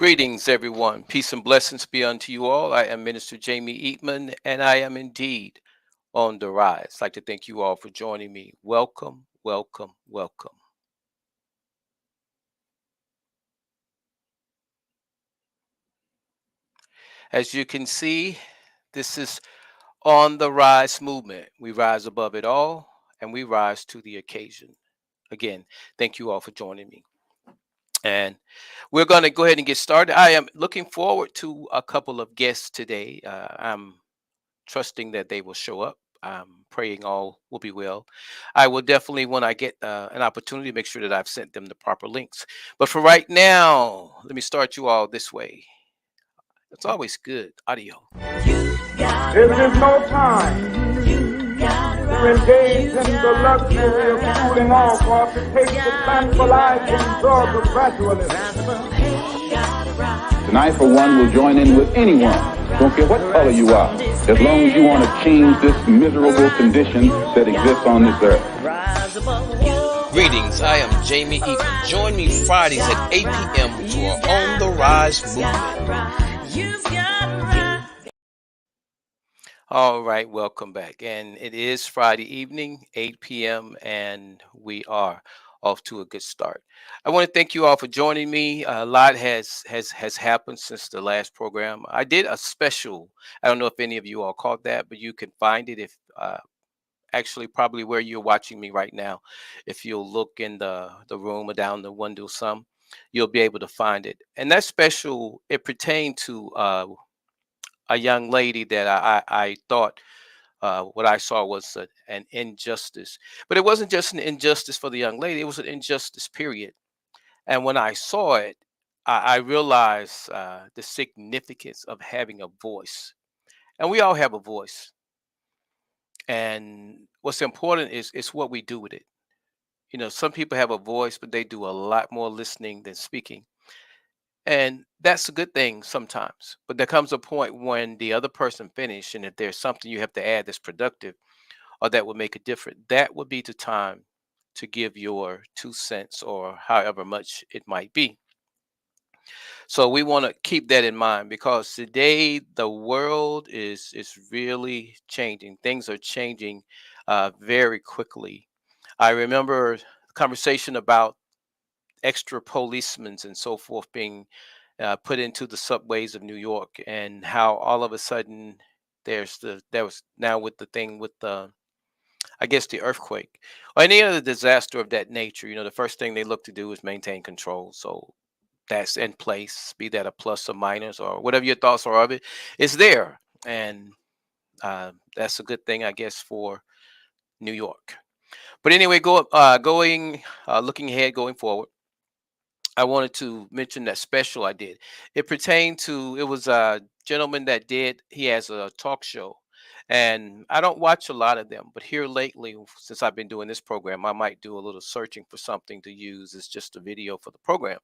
Greetings, everyone. Peace and blessings be unto you all. I am Minister Jamie Eatman, and I am indeed on the rise. I'd like to thank you all for joining me. Welcome, welcome, welcome. As you can see, this is on the rise movement. We rise above it all, and we rise to the occasion. Again, thank you all for joining me. And we're going to go ahead and get started. I am looking forward to a couple of guests today. I'm trusting that they will show up. I'm praying all will be well. I will definitely, when I get an opportunity, make sure that I've sent them the proper links. But for right now, let me start you all this way. It's always good audio. This is no time to engage in the luxury of cooling off or to take the tranquilizing drug of gradualism. And I, for one, will join in with anyone, don't care what color you are, as long as you want to change this miserable condition that exists on this earth. Greetings, I am Jamie Eaton. Join me Fridays at 8 p.m. for On the Rise movement. All right, welcome back. And it is Friday evening, 8 p.m., and we are off to a good start. I want to thank you all for joining me. A lot has happened since the last program. I did a special. I don't know if any of you all caught that, but you can find it if actually probably where you're watching me right now. If you'll look in the room or down the window some, you'll be able to find it. And that special, it pertained to a young lady that I thought what I saw was an injustice. But it wasn't just an injustice for the young lady, it was an injustice, period. And when I saw it, I realized the significance of having a voice. And we all have a voice. And what's important is what we do with it. You know, some people have a voice, but they do a lot more listening than speaking. And that's a good thing sometimes. But there comes a point when the other person finish, and if there's something you have to add that's productive or that would make a difference, that would be the time to give your 2 cents or however much it might be. So we want to keep that in mind because today the world is really changing. Things are changing very quickly. I remember a conversation about extra policemen and so forth being put into the subways of New York, and how all of a sudden there was now with the thing with the, I guess, the earthquake or any other disaster of that nature. You know, the first thing they look to do is maintain control. So that's in place, be that a plus or minus or whatever your thoughts are of it, it's there. And that's a good thing, I guess, for New York. But anyway, looking ahead, going forward, I wanted to mention that special I did. It pertained to, it was a gentleman that did, he has a talk show. And I don't watch a lot of them, but here lately, since I've been doing this program, I might do a little searching for something to use as just a video for the program.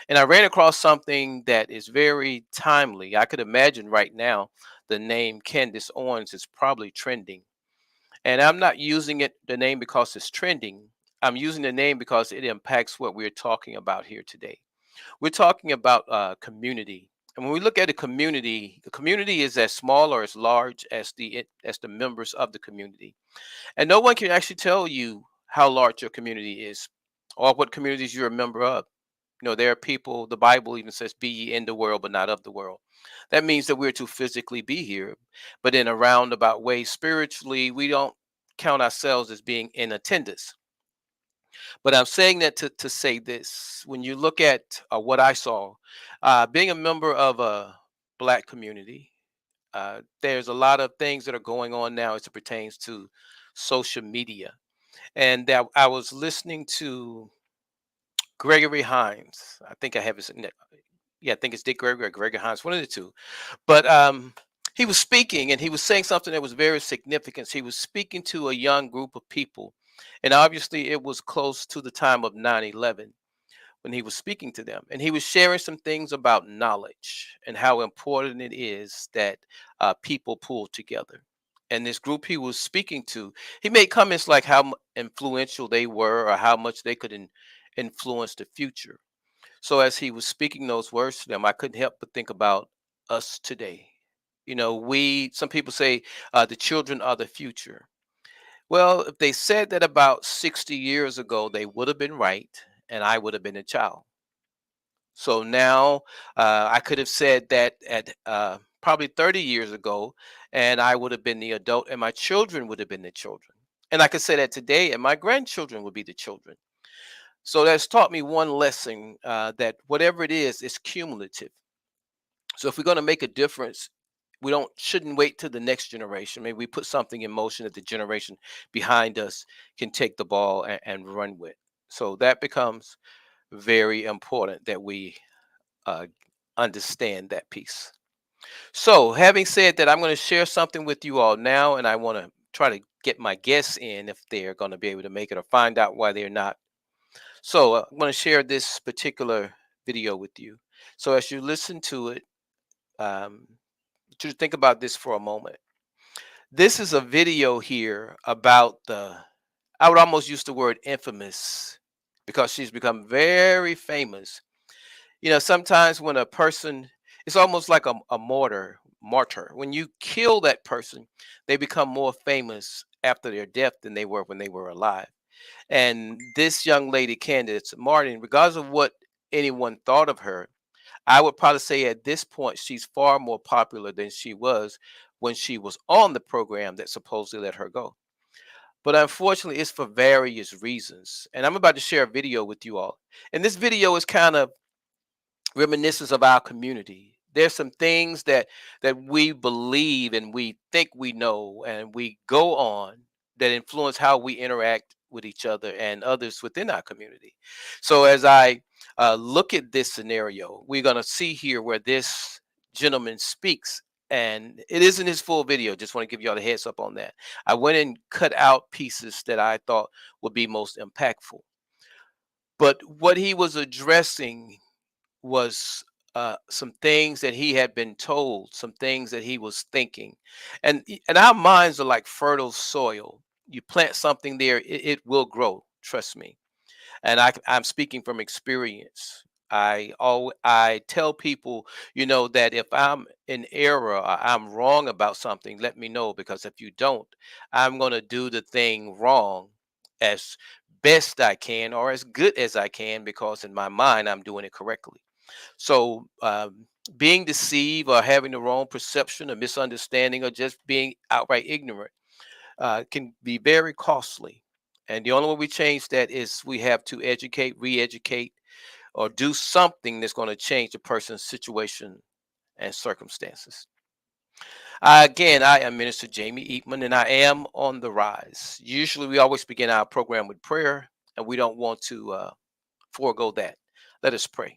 And I ran across something that is very timely. I could imagine right now the name Candace Owens is probably trending. And I'm not using the name because it's trending. I'm using the name because it impacts what we're talking about here today. We're talking about community. And when we look at a community, the community is as small or as large as the members of the community. And no one can actually tell you how large your community is or what communities you're a member of. You know, there are people, the Bible even says, be ye in the world, but not of the world. That means that we're to physically be here, but in a roundabout way, spiritually, we don't count ourselves as being in attendance. But I'm saying that to say this: when you look at what I saw, being a member of a Black community, there's a lot of things that are going on now as it pertains to social media. And that I was listening to Gregory Hines. I think I have his yeah, I think it's Dick Gregory or Gregory Hines, one of the two. But he was speaking and he was saying something that was very significant. He was speaking to a young group of people. And obviously, it was close to the time of 9/11 when he was speaking to them. And he was sharing some things about knowledge and how important it is that people pull together. And this group he was speaking to, he made comments like how influential they were or how much they could influence the future. So as he was speaking those words to them, I couldn't help but think about us today. Some people say the children are the future. Well, if they said that about 60 years ago, they would have been right, and I would have been a child. So now I could have said that at probably 30 years ago, and I would have been the adult, and my children would have been the children. And I could say that today, and my grandchildren would be the children. So that's taught me one lesson that whatever it is, it's cumulative. So if we're going to make a difference, we don't shouldn't wait till the next generation. Maybe we put something in motion that the generation behind us can take the ball and run with. So that becomes very important that we uh, understand that piece. So, having said that, I'm going to share something with you all now, and I want to try to get my guests in if they're going to be able to make it or find out why they're not. So, I'm going to share this particular video with you. So, as you listen to it, um, to think about this for a moment. This is a video here about I would almost use the word infamous because she's become very famous. Sometimes when a person, it's almost like a martyr. When you kill that person, they become more famous after their death than they were when they were alive. And this young lady, Candace Martin, regardless of what anyone thought of her, I would probably say at this point she's far more popular than she was when she was on the program that supposedly let her go. But unfortunately, it's for various reasons. And I'm about to share a video with you all. And this video is kind of reminiscence of our community. There's some things that we believe and we think we know and we go on that influence how we interact with each other and others within our community. So as I look at this scenario, we're going to see here where this gentleman speaks. And it isn't his full video. Just want to give you all the heads up on that. I went and cut out pieces that I thought would be most impactful. But what he was addressing was some things that he had been told, some things that he was thinking, and our minds are like fertile soil. You plant something there, it will grow. Trust me. And I'm speaking from experience. I tell people, that if I'm in error or I'm wrong about something, let me know because if you don't, I'm gonna do the thing wrong as best I can or as good as I can because in my mind I'm doing it correctly. So, being deceived or having the wrong perception or misunderstanding or just being outright ignorant can be very costly. And the only way we change that is we have to educate, re educate, or do something that's going to change a person's situation and circumstances. Again, I am Minister Jamie Eatman, and I am on the rise. Usually, we always begin our program with prayer, and we don't want to forego that. Let us pray.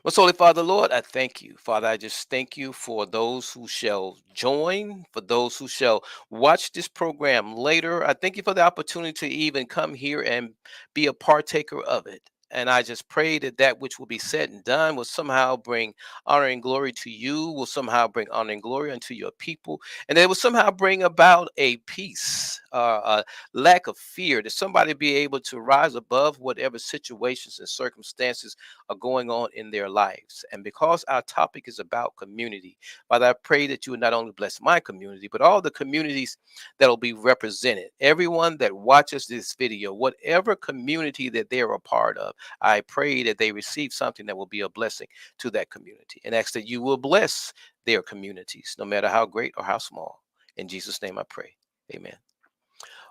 Most Holy Father, Lord, I thank you. Father, I just thank you for those who shall join, for those who shall watch this program later. I thank you for the opportunity to even come here and be a partaker of it. And I just pray that that which will be said and done will somehow bring honor and glory to you, will somehow bring honor and glory unto your people, and it will somehow bring about a peace, a lack of fear, that somebody be able to rise above whatever situations and circumstances are going on in their lives. And because our topic is about community, Father, I pray that you would not only bless my community, but all the communities that will be represented. Everyone that watches this video, whatever community that they're a part of, I pray that they receive something that will be a blessing to that community. And ask that you will bless their communities, no matter how great or how small. In Jesus' name I pray. Amen.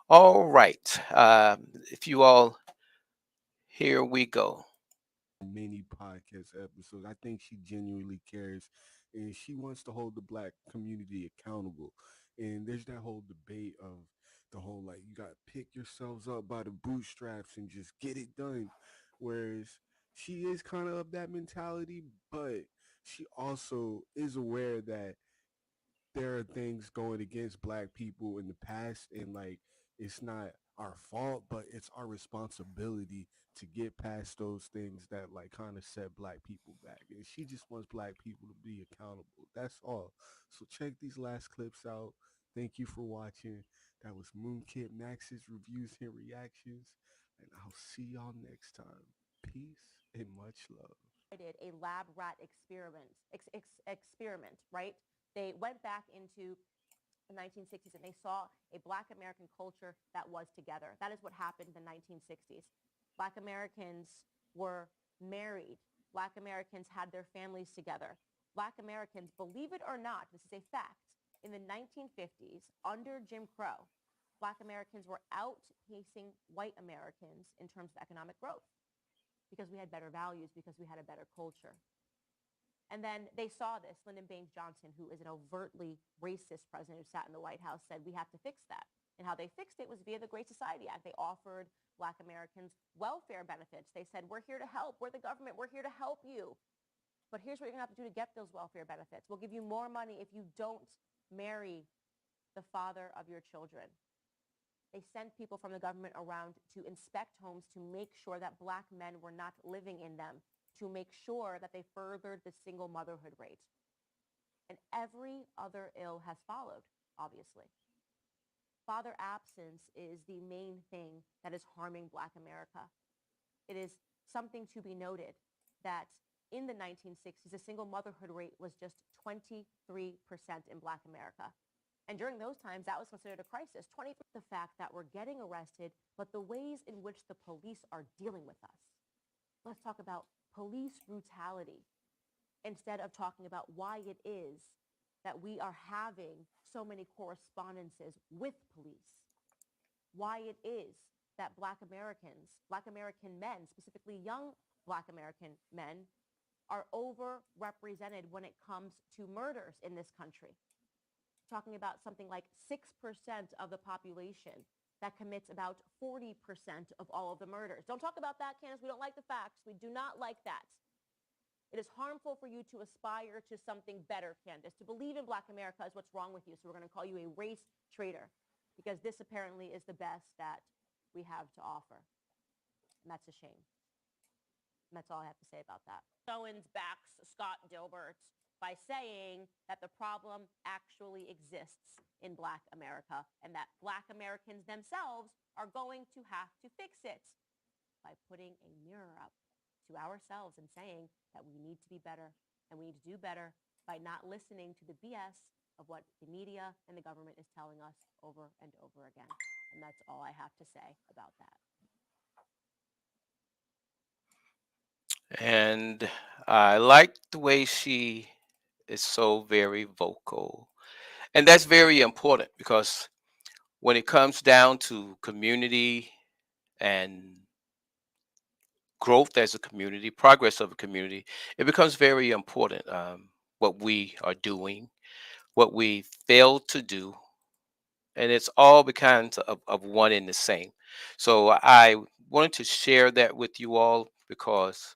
All right. If you all, here we go. Many podcast episodes. I think she genuinely cares and she wants to hold the black community accountable. And there's that whole debate of the whole like you gotta pick yourselves up by the bootstraps and just get it done. Whereas she is kind of that mentality, but she also is aware that there are things going against black people in the past and like it's not our fault but it's our responsibility to get past those things that like kind of set black people back, and she just wants black people to be accountable. That's all. So check these last clips out. Thank you for watching. That was Moonkit Max's reviews and reactions, and I'll see y'all next time. Peace. And much love. Did a lab rat experiment, right? They went back into the 1960s and they saw a Black American culture that was together. That is what happened in the 1960s. Black Americans were married. Black Americans had their families together. Black Americans, believe it or not, this is a fact, in the 1950s, under Jim Crow, Black Americans were outpacing white Americans in terms of economic growth because we had better values, because we had a better culture. And then they saw this. Lyndon Baines Johnson, who is an overtly racist president who sat in the White House, said, we have to fix that. And how they fixed it was via the Great Society Act. They offered Black Americans welfare benefits. They said, we're here to help. We're the government. We're here to help you. But here's what you're going to have to do to get those welfare benefits. We'll give you more money if you don't marry the father of your children. They sent people from the government around to inspect homes to make sure that Black men were not living in them, to make sure that they furthered the single motherhood rate. And every other ill has followed, obviously. Father absence is the main thing that is harming Black America. It is something to be noted that in the 1960s, the single motherhood rate was just 23% in Black America. And during those times, that was considered a crisis. 20%, the fact that we're getting arrested, but the ways in which the police are dealing with us. Let's talk about police brutality instead of talking about why it is that we are having so many correspondences with police. Why it is that Black Americans, Black American men, specifically young Black American men, are overrepresented when it comes to murders in this country. Talking about something like 6% of the population that commits about 40% of all of the murders. Don't talk about that, Candace. We don't like the facts. We do not like that. It is harmful for you to aspire to something better, Candace. To believe in Black America is what's wrong with you. So we're going to call you a race traitor because this apparently is the best that we have to offer. And that's a shame. And that's all I have to say about that. Owens backs Scott Dilbert by saying that the problem actually exists in Black America and that Black Americans themselves are going to have to fix it by putting a mirror up to ourselves and saying that we need to be better and we need to do better by not listening to the BS of what the media and the government is telling us over and over again. And that's all I have to say about that. And I like the way she is so very vocal. And that's very important because when it comes down to community and growth as a community, progress of a community, it becomes very important what we are doing, what we fail to do, and it's all kinds of one and the same. So I wanted to share that with you all because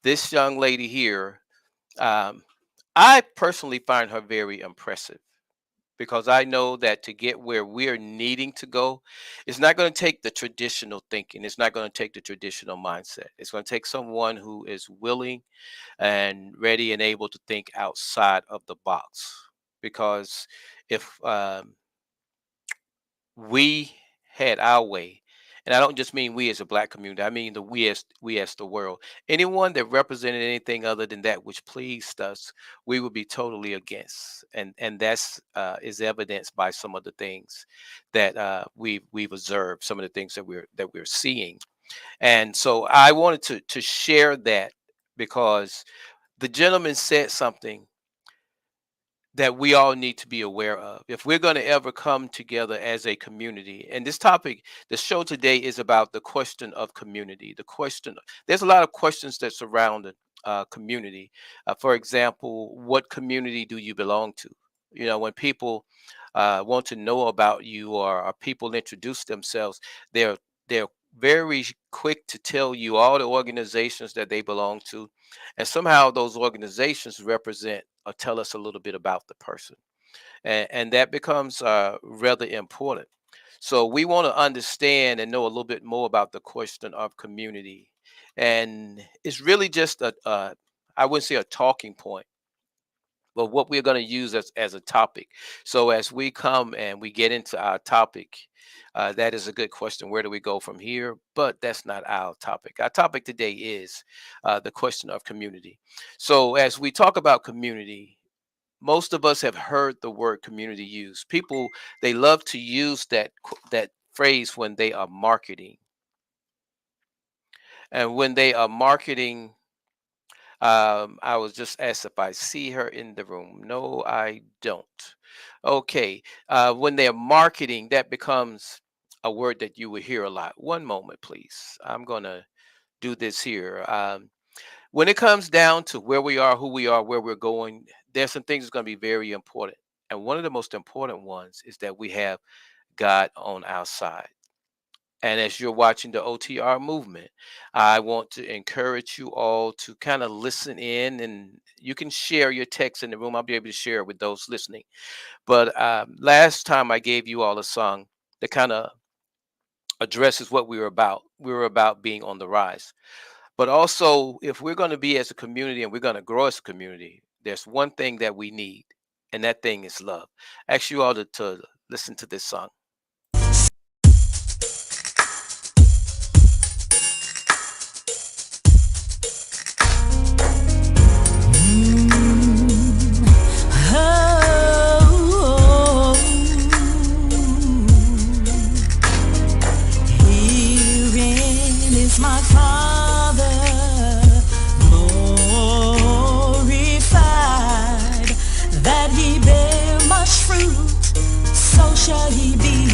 this young lady here, um, I personally find her very impressive because I know that to get where we're needing to go, it's not going to take the traditional thinking. It's not going to take the traditional mindset. It's going to take someone who is willing and ready and able to think outside of the box. Because if we had our way, and I don't just mean we as a Black community, I mean the we as the world. Anyone that represented anything other than that which pleased us, we would be totally against. And that's is evidenced by some of the things that we've observed, some of the things that we're seeing. And so I wanted to share that because the gentleman said something that we all need to be aware of if we're going to ever come together as a community. And this topic, the show today, is about the question of community. The question, there's a lot of questions that surround community. For example, what community do you belong to? You know, when people want to know about you, or people introduce themselves, they're very quick to tell you all the organizations that they belong to, and somehow those organizations represent or tell us a little bit about the person, and that becomes rather important. So we want to understand and know a little bit more about the question of community, and it's really just I wouldn't say a talking point, but what we're going to use as a topic. So as we come and we get into our topic, that is a good question. Where do we go from here? But that's not our topic. Our topic today is the question of community. So as we talk about community, most of us have heard the word community used. People, they love to use that phrase when they are marketing. And when they are marketing, I was just asked if I see her in the room. No, I don't. Okay. When they're marketing, that becomes a word that you will hear a lot. One moment, please. I'm going to do this here. When it comes down to where we are, who we are, where we're going, there's some things that's going to be very important. And one of the most important ones is that we have God on our side. And as you're watching the OTR movement, I want to encourage you all to kind of listen in, and you can share your text in the room. I'll be able to share it with those listening. But last time I gave you all a song that kind of addresses what we were about. We were about being on the rise. But also, if we're going to be as a community and we're going to grow as a community, there's one thing that we need, and that thing is love. I ask you all to listen to this song. My Father glorified, that he bear much fruit, so shall he be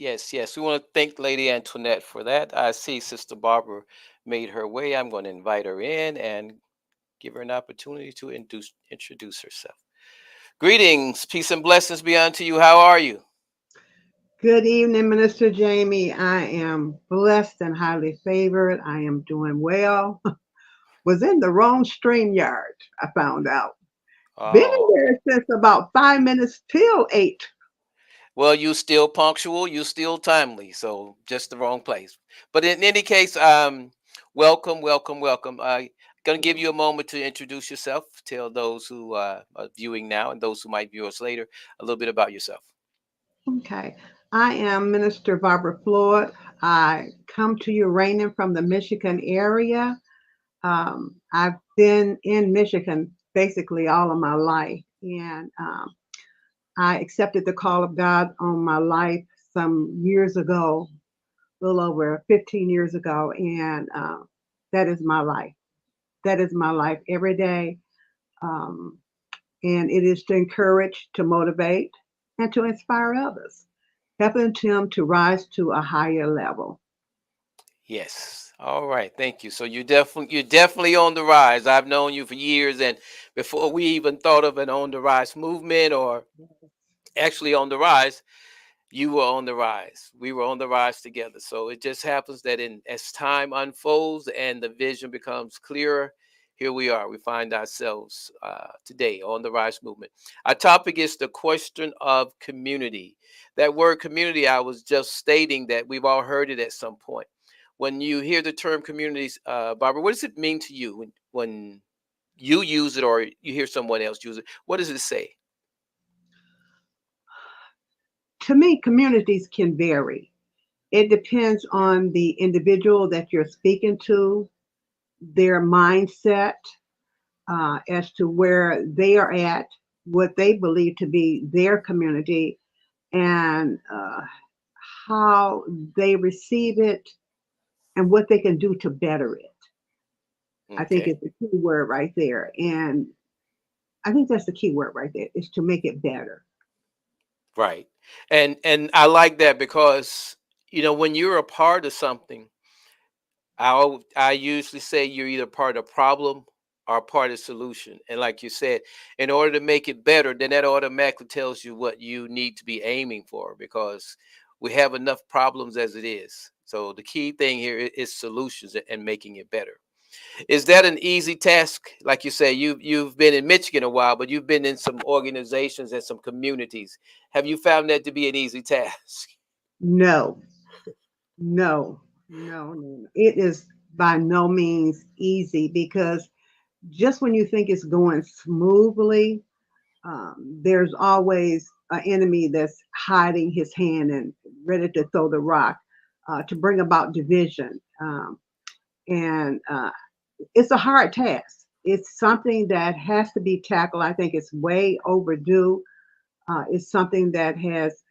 yes. We want to thank Lady Antoinette for that. I see Sister Barbara made her way. I'm going to invite her in and give her an opportunity to introduce herself. Greetings, peace and blessings be unto you. How are you? Good evening, Minister Jamie. I am blessed and highly favored. I am doing well. Was in the wrong stream yard, I found out. Been in Oh, there since about 5 minutes till 8. well, you still punctual, you still timely, so just the wrong place. But in any case, welcome, welcome, welcome. Gonna give you a moment to introduce yourself. Tell those who are viewing now and those who might view us later a little bit about yourself. Okay. I am Minister Barbara Floyd. I come to you reigning from the Michigan area. I've been in Michigan basically all of my life, and I accepted the call of God on my life some years ago, a little over 15 years ago, and that is my life. That is my life every day, um, and it is to encourage, to motivate, and to inspire others, helping them to rise to a higher level. Yes. All right. Thank you. So you're definitely on the rise. I've known you for years, and before we even thought of an on the rise movement or actually on the rise, you were on the rise. We were on the rise together. So it just happens that in as time unfolds and the vision becomes clearer, here we are. We find ourselves today on the rise movement. Our topic is the question of community. That word community, I was just stating that we've all heard it at some point. When you hear the term communities, Barbara, what does it mean to you when you use it or you hear someone else use it? What does it say? To me, communities can vary. It depends on the individual that you're speaking to, their mindset, as to where they are at, what they believe to be their community, and how they receive it and what they can do to better it. I think Okay. it's the key word right there. And I think that's the key word right there is to make it better. Right. And I like that because when you're a part of something, I usually say you're either part of problem or part of solution. And like you said, in order to make it better, then that automatically tells you what you need to be aiming for because we have enough problems as it is. So the key thing here is solutions and making it better. Is that an easy task? Like you say, you've been in Michigan a while, but you've been in some organizations and some communities. Have you found that to be an easy task? No, no. It is by no means easy because just when you think it's going smoothly, there's always an enemy that's hiding his hand and ready to throw the rock to bring about division. And it's a hard task. It's something that has to be tackled. I think it's way overdue. It's something that has,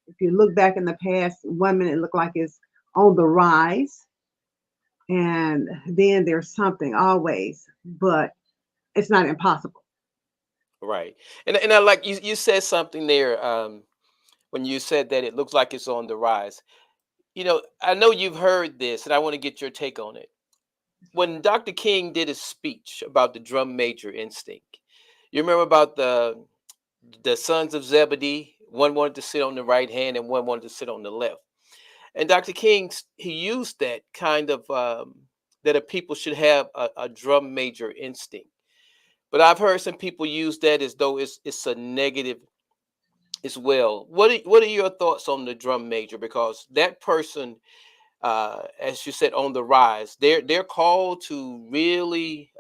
if you look back in the past, 1 minute it looked like it's on the rise, and then there's something always, but it's not impossible. Right. And I like you said something there when you said that it looks like it's on the rise. I know you've heard this, and I want to get your take on it. When Dr. King did his speech about the drum major instinct, you remember about the sons of Zebedee? One wanted to sit on the right hand, and one wanted to sit on the left. And Dr. King, he used that kind of that a people should have a drum major instinct. But I've heard some people use that as though it's a negative as well. What are your thoughts on the drum major? Because that person, as you said, on the rise, they're called to really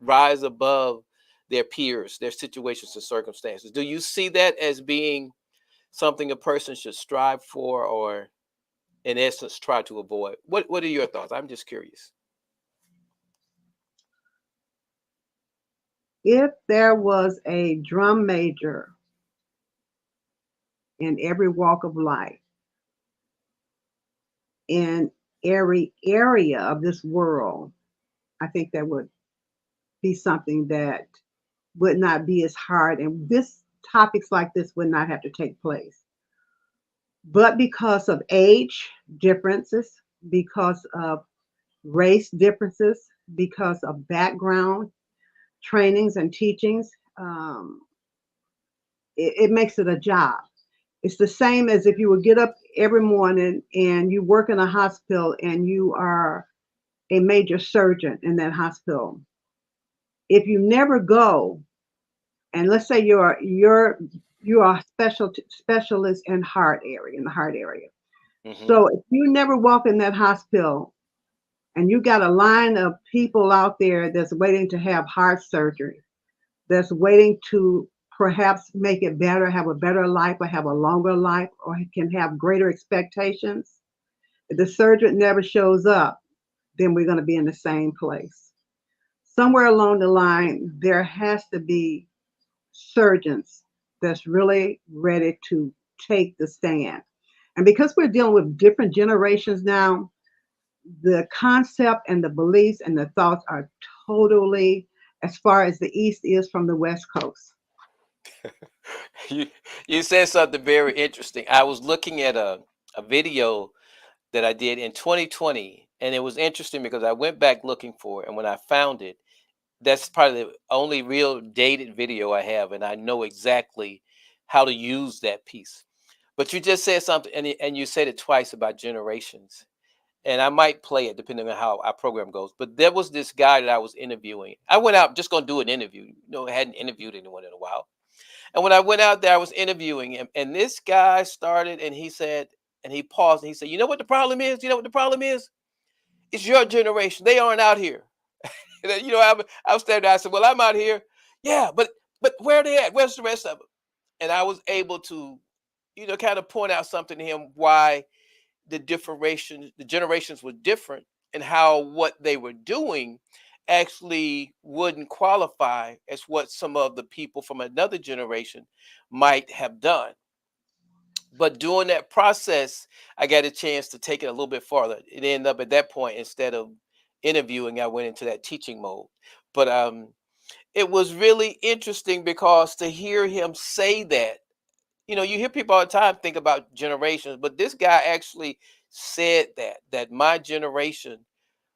rise above their peers, their situations and circumstances. Do you see that as being something a person should strive for, or in essence try to avoid? What are your thoughts? I'm just curious. If there was a drum major in every walk of life, in every area of this world, I think that would be something that would not be as hard, and this topics like this would not have to take place. But because of age differences, because of race differences, because of background, trainings, and teachings, it makes it a job. It's the same as if you would get up every morning and you work in a hospital and you are a major surgeon in that hospital. If you never go, and let's say you are a specialist in heart area, in the heart area. Hmm. So if you never walk in that hospital and you got a line of people out there that's waiting to have heart surgery, that's waiting to perhaps make it better, have a better life, or have a longer life, or can have greater expectations, if the surgeon never shows up, then we're going to be in the same place. Somewhere along the line, there has to be surgeons that's really ready to take the stand. And because we're dealing with different generations now, the concept and the beliefs and the thoughts are totally as far as the East is from the West Coast. You you said something very interesting. I was looking at a video that I did in 2020, and it was interesting because I went back looking for it, and when I found it, that's probably the only real dated video I have, and I know exactly how to use that piece. But you just said something, and you said it twice about generations, and I might play it depending on how our program goes. But there was this guy that I was interviewing. I went out just going to do an interview. I hadn't interviewed anyone in a while. And when I went out there, I was interviewing him, and this guy started, and he said, and he paused, and he said, "You know what the problem is? You know what the problem is? It's your generation. They aren't out here." And then, I was standing there. I said, "Well, I'm out here. Yeah, but where are they at? Where's the rest of them?" And I was able to, kind of point out something to him why the generations were different, and how what they were doing actually wouldn't qualify as what some of the people from another generation might have done. But during that process, I got a chance to take it a little bit farther. It ended up at that point, instead of interviewing, I went into that teaching mode. But it was really interesting because to hear him say that, you hear people all the time think about generations, but this guy actually said that my generation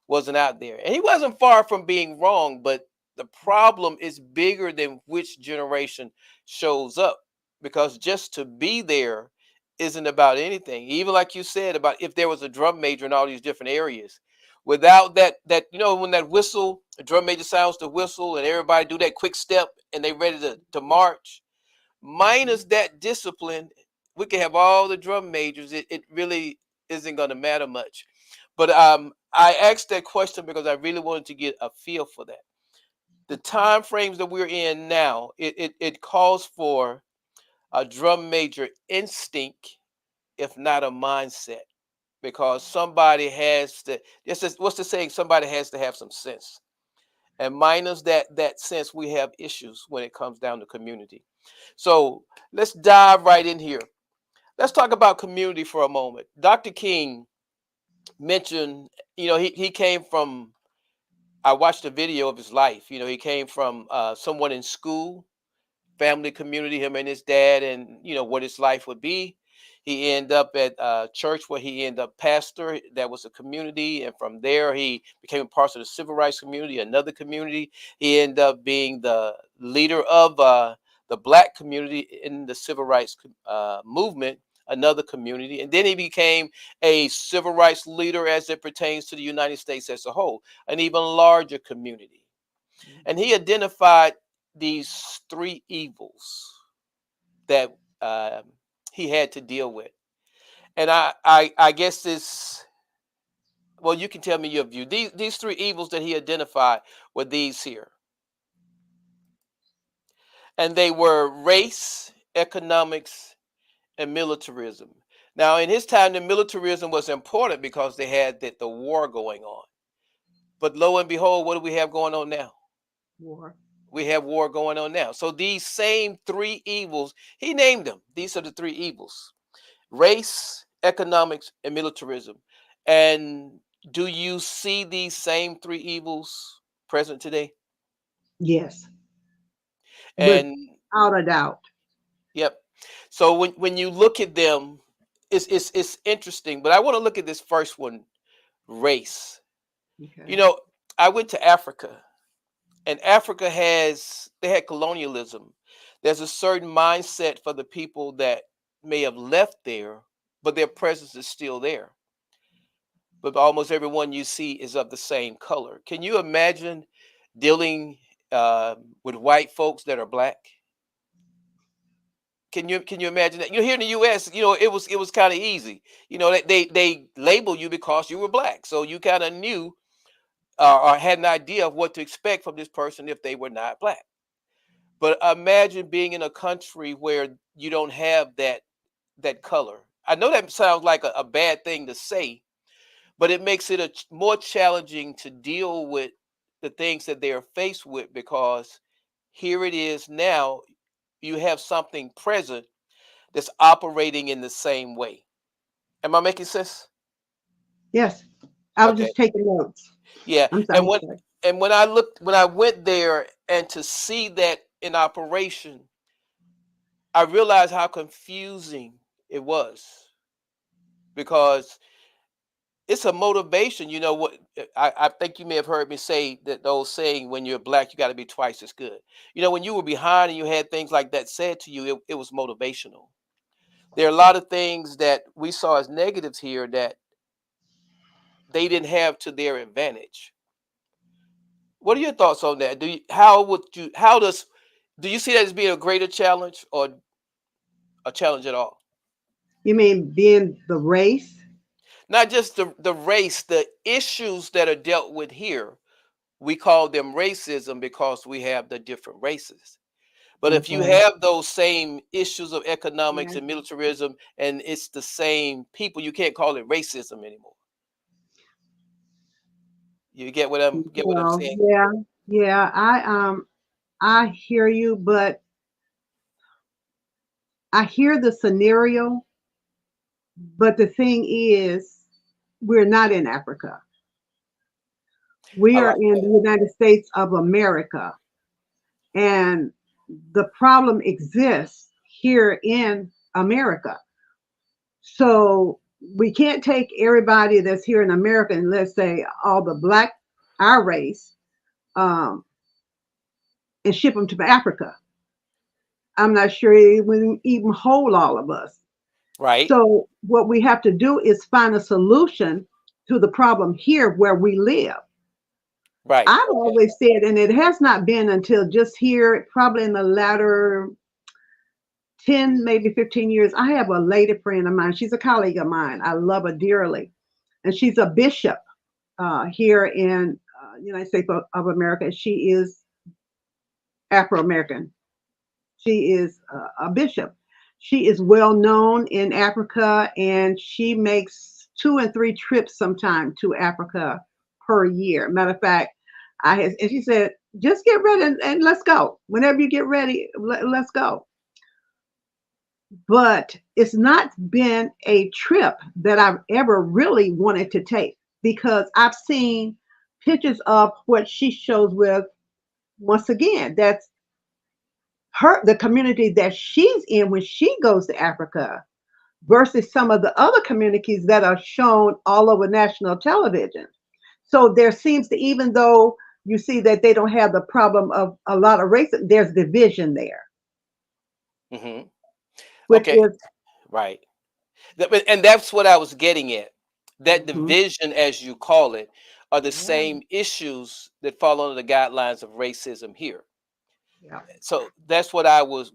wasn't out there. And he wasn't far from being wrong, but the problem is bigger than which generation shows up, because just to be there isn't about anything. Even like you said about if there was a drum major in all these different areas, without that when that whistle, the drum major sounds the whistle and everybody do that quick step and they ready to march, Mhm. minus that discipline, we can have all the drum majors. It really isn't going to matter much. But I asked that question because I really wanted to get a feel for that. The time frames that we're in now, it calls for a drum major instinct, if not a mindset, because somebody has to. What's the saying? Somebody has to have some sense. And minus that sense, we have issues when it comes down to community. So let's dive right in here. Let's talk about community for a moment. Dr. King mentioned, he came from, I watched a video of his life. He came from someone in school, family, community, him and his dad, and what his life would be. He ended up at church where he ended up pastor. That was a community, and from there he became a part of the civil rights community, another community. He ended up being the leader of the black community in the civil rights movement, another community, and then he became a civil rights leader as it pertains to the United States as a whole, an even larger community. And he identified these three evils that he had to deal with. And I guess this, well, you can tell me your view. These three evils that he identified were these here. And they were race, economics, and militarism. Now, in his time, the militarism was important because they had the war going on. But lo and behold, what do we have going on now? War. We have war going on now. So these same three evils, he named them. These are the three evils: race, economics, and militarism. And do you see these same three evils present today? Yes, And without a doubt. yep. So when you look at them, it's interesting, but I want to look at this first one, race. You Okay. know, I went to Africa, and Africa they had colonialism. There's a certain mindset for the people that may have left there, but their presence is still there. But almost everyone you see is of the same color. Can you imagine dealing with white folks that are black? Can you imagine that? You know, here in the U.S., it was kind of easy. You know, they label you because you were black, so you kind of knew or had an idea of what to expect from this person if they were not black. But imagine being in a country where you don't have that color. I know that sounds like a bad thing to say, but it makes it more challenging to deal with the things that they are faced with, because here it is now, you have something present that's operating in the same way. Am I making sense? Yes. I was Okay. just taking notes. Yeah. I'm And sorry. when I went there and to see that in operation, I realized how confusing it was, because it's a motivation. You know what? I think you may have heard me say that the old saying, when you're black, you got to be twice as good. You know, when you were behind and you had things like that said to you, it was motivational. There are a lot of things that we saw as negatives here that they didn't have to their advantage. What are your thoughts on that? Do you see that as being a greater challenge or a challenge at all? You mean being the race? Not just the race, the issues that are dealt with here. We call them racism because we have the different races. But if you Okay. have those same issues of economics Yeah. and militarism, and it's the same people, you can't call it racism anymore. You get what I'm Well, saying? yeah, yeah. I hear you, but I hear the scenario, but the thing is, we're not in Africa. We I are like in that. the United States of America, and the problem exists here in America. So we can't take everybody that's here in America and let's say all the black, our race, um, and ship them to Africa. I'm not sure it would even hold all of us. Right, So what we have to do is find a solution to the problem here where we live. right. I've Okay. always said, and it has not been until just here, probably in the latter 10, maybe 15 years. I have a lady friend of mine. She's a colleague of mine. I love her dearly. And she's a bishop here in United States of America. She is Afro-American. She is a bishop. She is well known in Africa, and she makes 2 and 3 trips sometime to Africa per year. Matter of fact, and she said, just get ready and let's go. Whenever you get ready, let's go. But it's not been a trip that I've ever really wanted to take because I've seen pictures of what she shows with, once again, that's the community that she's in when she goes to Africa versus some of the other communities that are shown all over national television. So there seems to, even though you see that they don't have the problem of a lot of racism, there's division there, Hmm. which Okay. is, Right. And that's what I was getting at. That mhm, division, as you call it, are the yeah, same issues that fall under the guidelines of racism here. yeah, So that's what I was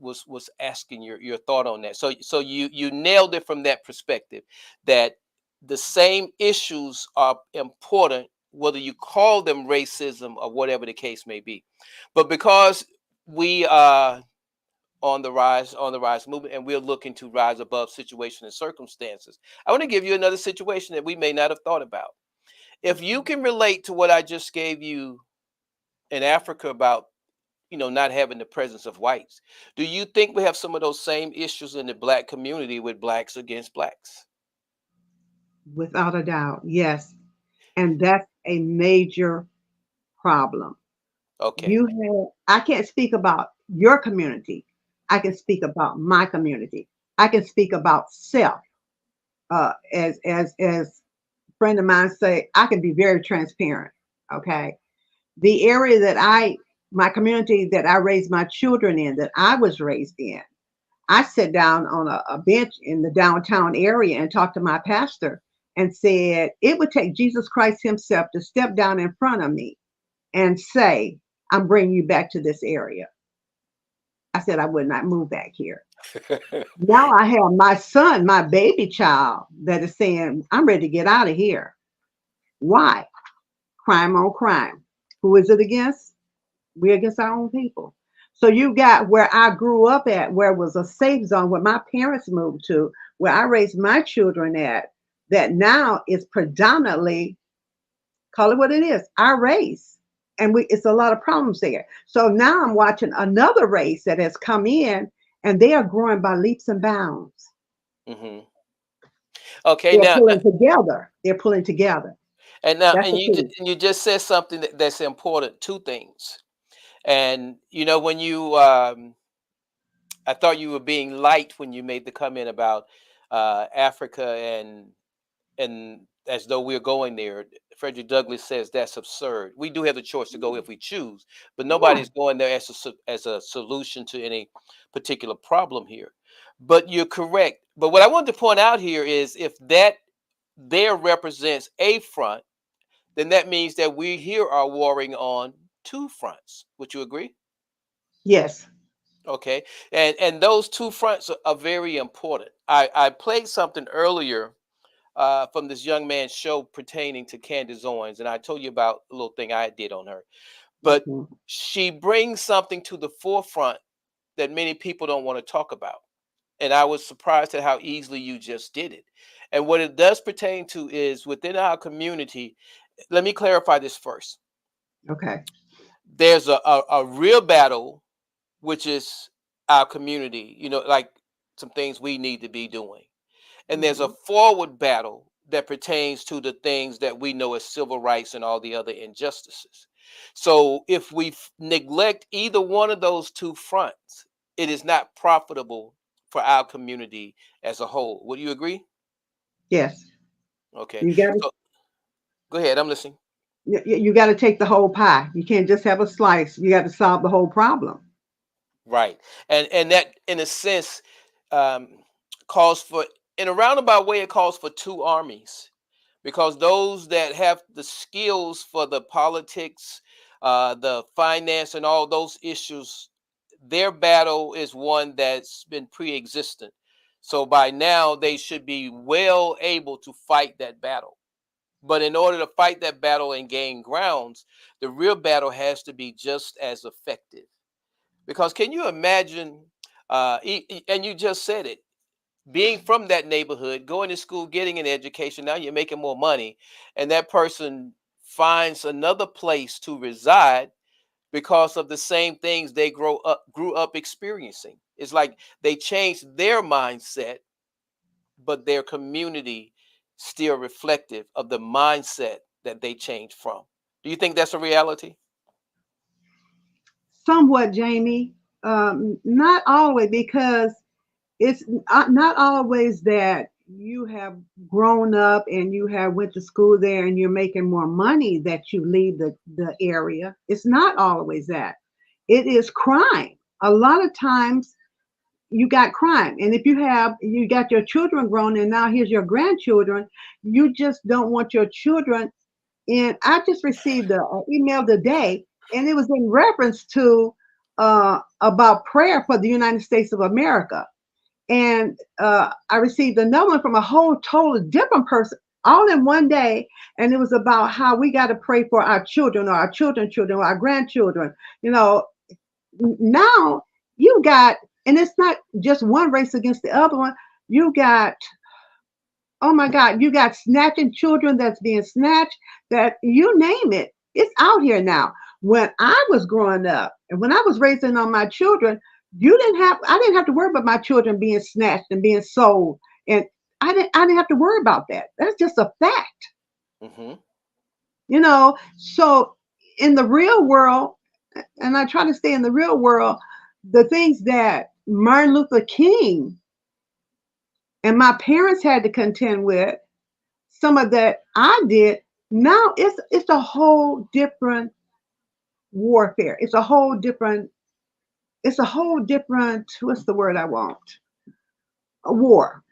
asking your thought on that. So you nailed it from that perspective, that the same issues are important whether you call them racism or whatever the case may be. But because we are on the rise movement, and we're looking to rise above situation and circumstances, I want to give you another situation that we may not have thought about. If you okay. can relate to what I just gave you in Africa about, not having the presence of whites, do you think we have some of those same issues in the black community with blacks against blacks? Without a doubt, yes. And that's a major problem. Okay. I can't speak about your community. I can speak about my community. I can speak about self. as friend of mine say, I can be very transparent. Okay. The area that my community that I raised my children in, that I was raised in, I sat down on a bench in the downtown area and talked to my pastor and said it would take Jesus Christ himself to step down in front of me and say, I'm bringing you back to this area. I said I would not move back here. Now I have my son, my baby child, that is saying, I'm ready to get out of here. Why? Crime on crime. Who is it against? We're against our own people. So you got where I grew up at, where it was a safe zone, where my parents moved to, where I raised my children at, that now is predominantly, call it what it is, our race. And it's a lot of problems there. So now I'm watching another race that has come in, and they are growing by leaps and bounds. Mm-hmm. Okay, They're now pulling together. They're pulling together. and That's the key. you just said something that's important. Two things, and when you I thought you were being light when you made the comment about Africa and as though we're going there. Frederick Douglass says that's absurd. We do have the choice to go if we choose, but Yeah. nobody's going there as a solution to any particular problem here. But you're correct. But what I wanted to point out here is if that there represents a front, then that means that we here are warring on two fronts. Would you agree? Yes. Okay, and those two fronts are very important. I played something earlier from this young man's show pertaining to Candace Owens, and I told you about a little thing I did on her. But Mhm. she brings something to the forefront that many people don't want to talk about, and I was surprised at how easily you just did it. And what it does pertain to is within our community. Let me clarify this first. Okay. There's a real battle, which is our community, like some things we need to be doing. And there's a Mhm. forward battle that pertains to the things that we know as civil rights and all the other injustices. So if we neglect either one of those two fronts, it is not profitable for our community as a whole. Would you agree? Yes. Okay. You got to So go ahead. I'm listening. you got to take the whole pie. You can't just have a slice. You got to solve the whole problem. Right. And that in a sense um, calls for, in a roundabout way, it calls for two armies, because those that have the skills for the politics, the finance, and all those issues, their battle is one that's been pre-existent. So by now, they should be well able to fight that battle. But in order to fight that battle and gain grounds, the real battle has to be just as effective. Because can you imagine? And you just said it, being from that neighborhood, going to school, getting an education, now you're making more money, and that person finds another place to reside because of the same things they grew up experiencing. It's like they changed their mindset, but their community still reflective of the mindset that they changed from. Do you think that's a reality? Somewhat, Jamie. Not always, because it's not always that you have grown up and you have went to school there and you're making more money that you leave the area. It's not always that. It is crime. A lot of times you got crime. And if you got your children grown and now here's your grandchildren, you just don't want your children in. I just received an email today, and it was in reference to about prayer for the United States of America. And I received another one from a whole totally different person all in one day. And it was about how we got to pray for our children or our children's children or our grandchildren. You know, now you got, and it's not just one race against the other one. You got, oh my God, you got snatching children that's being snatched, that you name it. It's out here now. When I was growing up and when I was raising on my children, I didn't have to worry about my children being snatched and being sold. And I didn't have to worry about that. That's just a fact. Hmm. So in the real world, and I try to stay in the real world, the things that Martin Luther King and my parents had to contend with some of that I did. Now it's a whole different warfare. It's a whole different, what's the word I want? A war.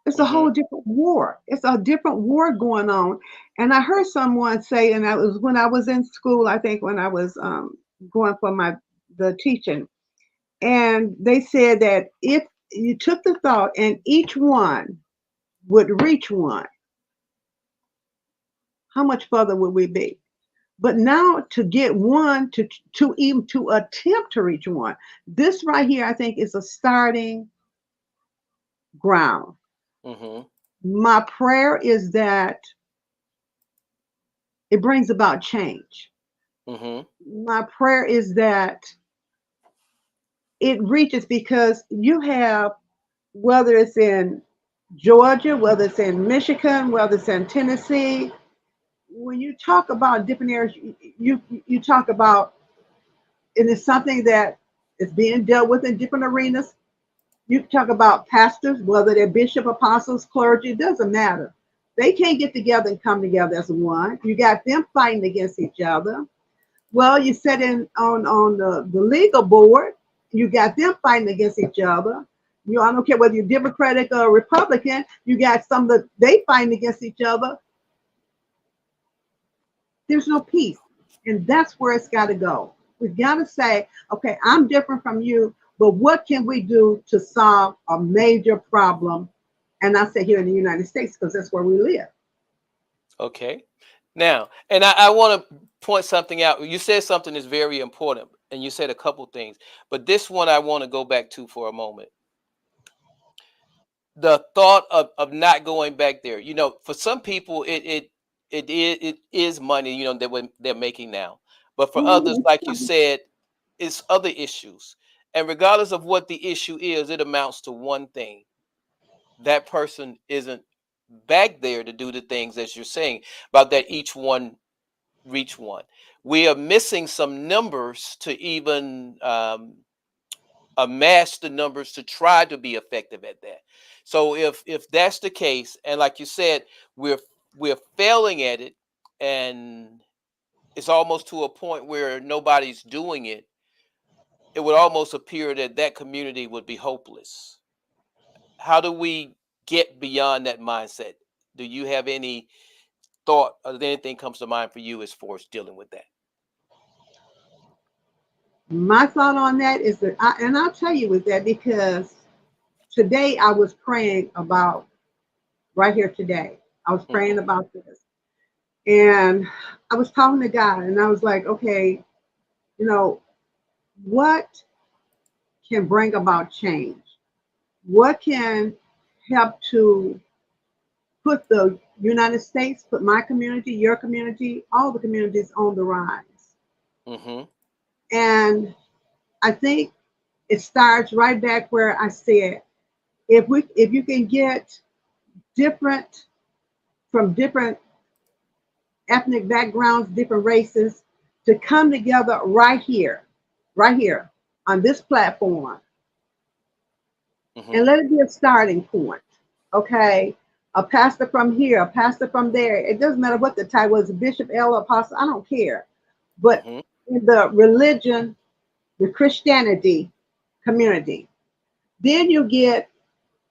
It's a Mm-hmm. whole different war. It's a different war going on. And I heard someone say, and that was when I was in school, I think when I was going for the teaching, and they said that if you took the thought and each one would reach one, how much further would we be? But now to get one to even to attempt to reach one, this right here, I think is a starting ground. Mm-hmm. My prayer is that it brings about change. Mm-hmm. My prayer is that it reaches, because you have, whether it's in Georgia, whether it's in Michigan, whether it's in Tennessee, when you talk about different areas, you talk about, and it's something that is being dealt with in different arenas. You talk about pastors, whether they're bishop, apostles, clergy, it doesn't matter. They can't get together and come together as one. You got them fighting against each other. Well, you sit in on the legal board, you got them fighting against each other. I don't care whether you're Democratic or Republican, you got some that they fighting against each other. There's no peace. And that's where it's got to go. We've got to say, okay, I'm different from you, but what can we do to solve a major problem? And I say here in the United States, because that's where we live. Okay. Now, and I want to point something out. You said something that's very important, and you said a couple things, but this one I want to go back to for a moment. The thought of not going back there. For some people, it is money. That they're making now, but for others, like you said, it's other issues. And regardless of what the issue is, it amounts to one thing: that person isn't back there to do the things as you're saying about that each one reach one. We are missing some numbers to even amass the numbers to try to be effective at that. So if that's the case, and like you said, we're failing at it, and it's almost to a point where nobody's doing it, it would almost appear that that community would be hopeless. How do we get beyond that mindset? Do you have any thought, or anything comes to mind for you as far as dealing with that? My thought on that is that, and I'll tell you with that, because today I was praying about, right here today, I was praying Mm-hmm. about this. And I was talking to God, and I was like, okay, you know, what can bring about change? What can help to put the United States, put my community, your community, all the communities on the rise? Mm-hmm. And I think it starts right back where I said, if you can get different from different ethnic backgrounds, different races, to come together right here on this platform, Mm-hmm. and let it be a starting point. Okay, a pastor from here, a pastor from there. It doesn't matter what the title was, bishop, elder, apostle. I don't care. But Mm-hmm. in the religion, the Christianity community, then you get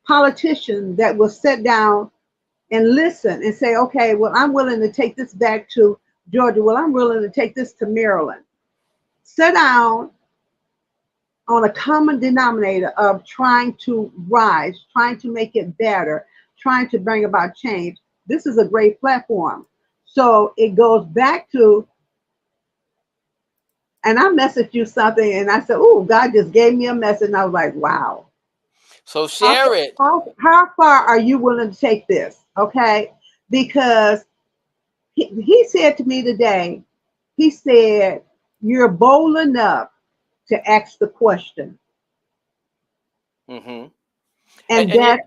politicians that will sit down and listen and say, okay, well, I'm willing to take this back to Georgia. Well, I'm willing to take this to Maryland. Sit down on a common denominator of trying to rise, trying to make it better, trying to bring about change. This is a great platform. So it goes back to, and I messaged you something and I said, oh, God just gave me a message. And I was like, wow. So share it. How far are you willing to take this? Okay. Because he said to me today, he said, you're bold enough to ask the question. Mm-hmm. And And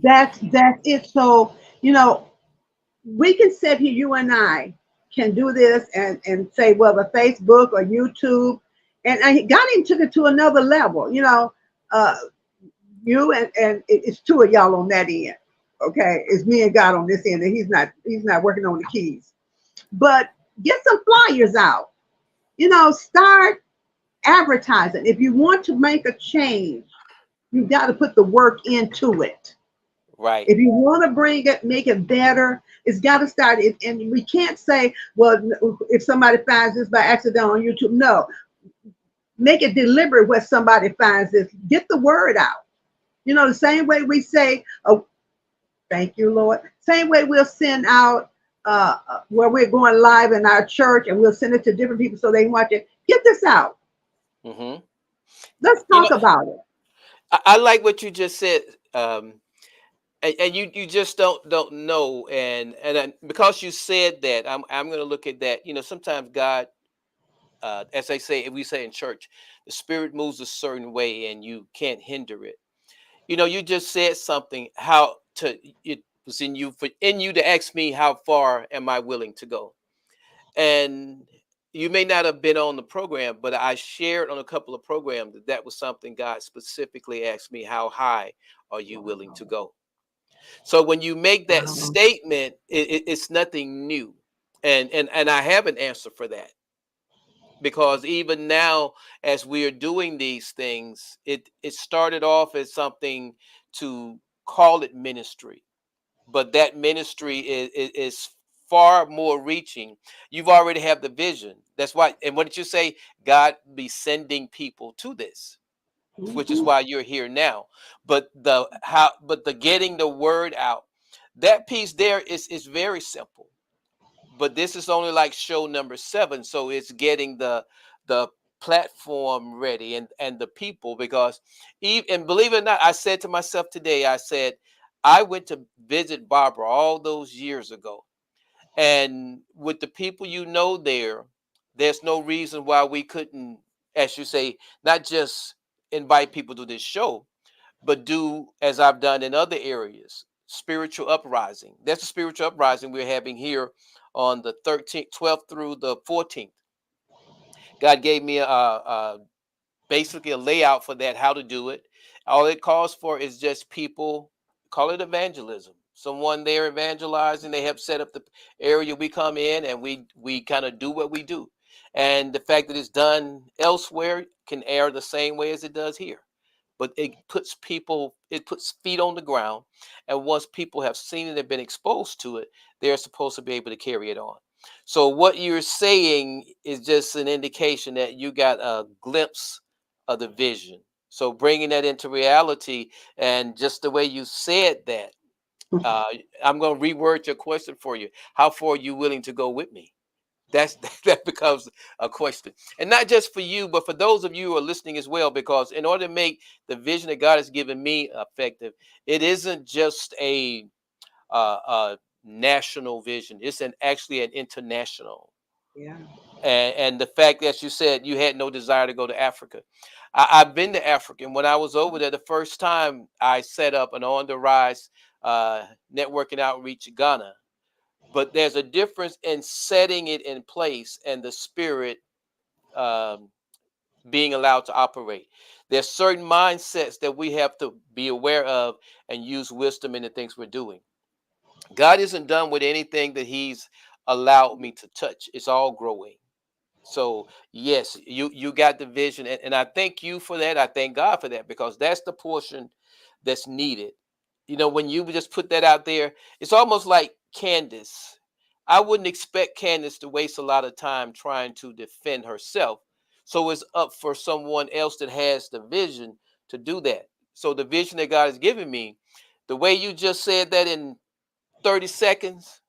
that's it. So, we can sit here, you and I can do this and say, well, the Facebook or YouTube, and God even took it to another level. you and it's two of y'all on that end. Okay, it's me and God on this end, and he's not working on the keys. But get some flyers out. Start advertising. If you want to make a change, you got to put the work into it. Right. If you want to make it better, it's got to start. And we can't say, well, if somebody finds this by accident on YouTube, no. Make it deliberate where somebody finds this. Get the word out. The same way we say, oh, thank you, Lord. Same way we'll send out where we're going live in our church, and we'll send it to different people so they can watch it. Get this out. Mm-hmm. Let's talk about it. I like what you just said, and you just don't know, and because you said that, I'm going to look at that. Sometimes God, as they say, if we say in church, the Spirit moves a certain way, and you can't hinder it. You just said something. It was in you to ask me how far am I willing to go, and you may not have been on the program, but I shared on a couple of programs that was something God specifically asked me: how high are you willing to go? So when you make that statement, it's nothing new, and I have an answer for that, because even now, as we are doing these things, it started off as something to call it ministry, but that ministry is far more reaching. You've already have the vision. That's why. And what did you say? God be sending people to this, which is why you're here now. But the getting the word out, that piece there is very simple. But this is only like show number 7, so it's getting the platform ready and the people, because and believe it or not, I said to myself today, I said, I went to visit Barbara all those years ago, and with the people there's no reason why we couldn't, as you say, not just invite people to this show, but do as I've done in other areas, spiritual uprising. That's a spiritual uprising we're having here on the 13th, 12th through the 14th. God gave me basically a layout for that, how to do it. All it calls for is just people, call it evangelism. Someone there evangelizing, they help set up the area, we come in and we kind of do what we do. And the fact that it's done elsewhere can air the same way as it does here. But it puts feet on the ground. And once people have seen it and been exposed to it, they're supposed to be able to carry it on. So what you're saying is just an indication that you got a glimpse of the vision. So bringing that into reality, and just the way you said that, I'm going to reword your question for you. How far are you willing to go with me? That becomes a question, and not just for you, but for those of you who are listening as well. Because in order to make the vision that God has given me effective, it isn't just a national vision; it's actually an international. Yeah. And the fact that you said you had no desire to go to Africa, I've been to Africa, and when I was over there the first time, I set up an On the Rise networking outreach in Ghana. But there's a difference in setting it in place and the Spirit being allowed to operate. There's certain mindsets that we have to be aware of and use wisdom in the things we're doing. God isn't done with anything that He's allowed me to touch. It's all growing. So yes, you got the vision, and I thank you for that. I thank God for that, because that's the portion that's needed. When you just put that out there, it's almost like Candace. I wouldn't expect Candace to waste a lot of time trying to defend herself. So it's up for someone else that has the vision to do that. So the vision that God has given me, the way you just said that in 30 seconds,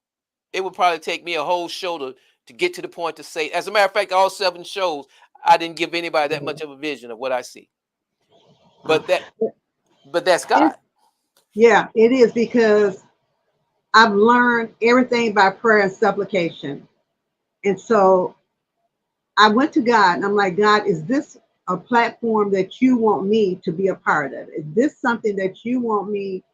it would probably take me a whole show to get to the point to say. As a matter of fact, all 7 shows, I didn't give anybody that much of a vision of what I see. But that's God. Yeah, it is, because I've learned everything by prayer and supplication. And so I went to God and I'm like, God, is this a platform that you want me to be a part of? Is this something that you want me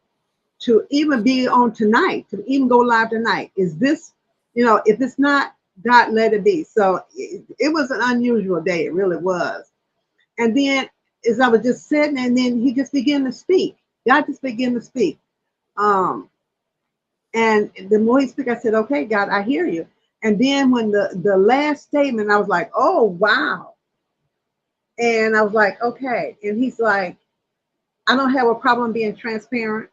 to even be on tonight, to even go live tonight? Is this, if it's not, God, let it be. So it was an unusual day. It really was. And then as I was just sitting, and then he just began to speak. God just began to speak. And the more he spoke, I said, okay, God, I hear you. And then when the last statement, I was like, oh, wow. And I was like, okay. And he's like, I don't have a problem being transparent,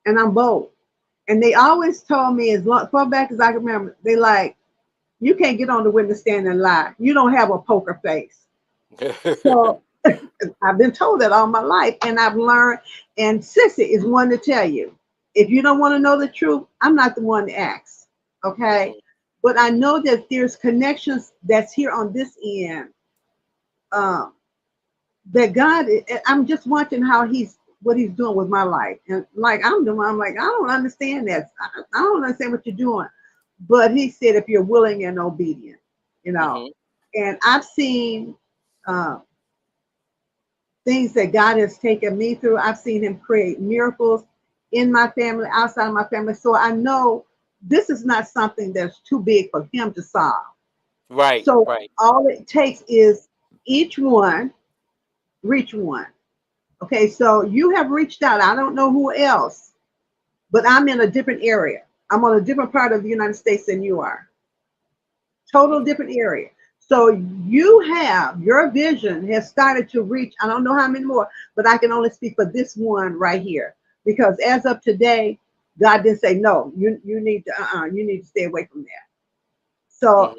and I'm bold. And they always told me, as far back as I can remember, they like, you can't get on the witness stand and lie. You don't have a poker face. So I've been told that all my life, and I've learned. And Sissy is one to tell you, if you don't want to know the truth, I'm not the one to ask. Okay. But I know that there's connections that's here on this end. That God, I'm just watching what he's doing with my life. And like I'm like, I don't understand that. I don't understand what you're doing. But he said, if you're willing and obedient, and I've seen things that God has taken me through. I've seen him create miracles in my family, outside of my family. So I know this is not something that's too big for him to solve. Right. So right. all it takes is each one reach one. Okay, so you have reached out. I don't know who else, but I'm in a different area. I'm on a different part of the United States than you are. Total different area. So your vision has started to reach, I don't know how many more, but I can only speak for this one right here. Because as of today, God didn't say, no, you need to stay away from that. So